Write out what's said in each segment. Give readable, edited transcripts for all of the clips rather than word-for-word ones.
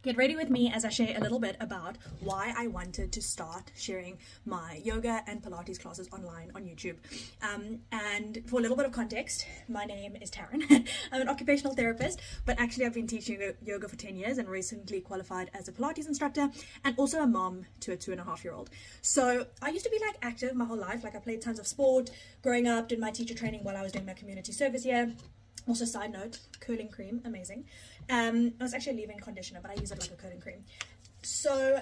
Get ready with me as I share a little bit about why I wanted to start sharing my yoga and Pilates classes online on YouTube. And for a little bit of context, my name is Taryn. I'm an occupational therapist, but actually I've been teaching yoga for 10 years and recently qualified as a Pilates instructor and also a mom to a 2.5-year-old. So I used to be like active my whole life. Like I played tons of sport growing up, did my teacher training while I was doing my community service here. Also, side note, curling cream, amazing. I was actually a leave-in conditioner, but I use it like a curling cream. So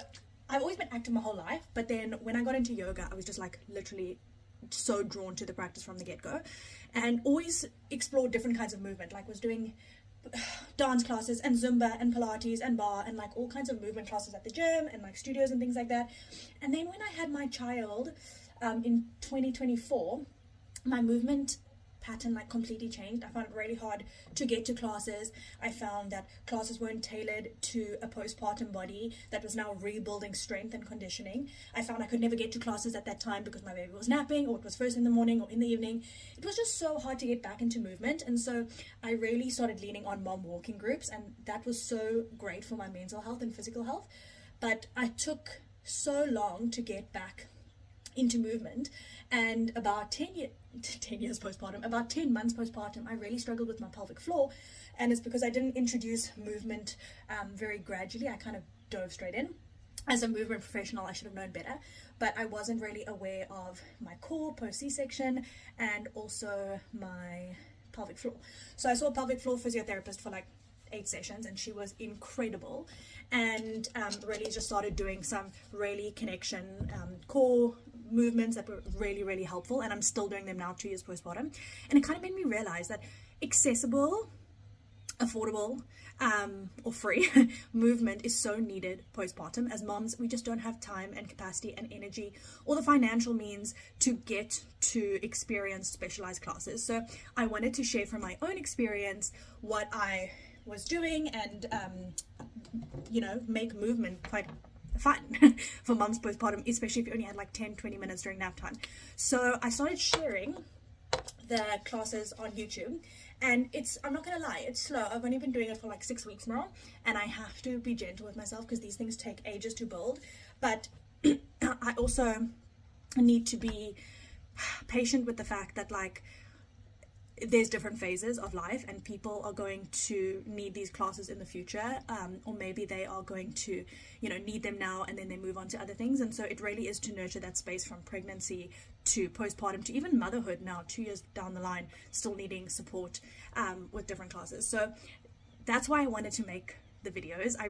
I've always been active my whole life, but then when I got into yoga, I was just like literally so drawn to the practice from the get-go, and always explored different kinds of movement. Like was doing dance classes and Zumba and Pilates and bar and like all kinds of movement classes at the gym and like studios and things like that. And then when I had my child in 2024, my movement pattern like completely changed. I found it really hard to get to classes. I found that classes weren't tailored to a postpartum body that was now rebuilding strength and conditioning. I found I could never get to classes at that time because my baby was napping, or it was first in the morning or in the evening. It was just so hard to get back into movement, and so I really started leaning on mom walking groups, and that was so great for my mental health and physical health. But I took so long to get back into movement, and about 10 years postpartum, about 10 months postpartum, I really struggled with my pelvic floor, and it's because I didn't introduce movement very gradually. I kind of dove straight in. As a movement professional, I should have known better, but I wasn't really aware of my core post C-section and also my pelvic floor. So I saw a pelvic floor physiotherapist for like 8 sessions, and she was incredible, and really just started doing some really connection core movements that were really helpful, and I'm still doing them now 2 years postpartum. And it kind of made me realize that accessible, affordable, or free movement is so needed postpartum. As moms, we just don't have time and capacity and energy or the financial means to get to experience specialized classes. So I wanted to share from my own experience what I was doing and make movement quite fun for moms postpartum, especially if you only had like 10-20 minutes during nap time. So I started sharing the classes on YouTube, and I'm not gonna lie, it's slow. I've only been doing it for like 6 weeks now, and I have to be gentle with myself because these things take ages to build. But I also need to be patient with the fact that like there's different phases of life, and people are going to need these classes in the future, or maybe they are going to need them now and then they move on to other things. And so it really is to nurture that space from pregnancy to postpartum to even motherhood now, 2 years down the line, still needing support with different classes. So that's why I wanted to make the videos.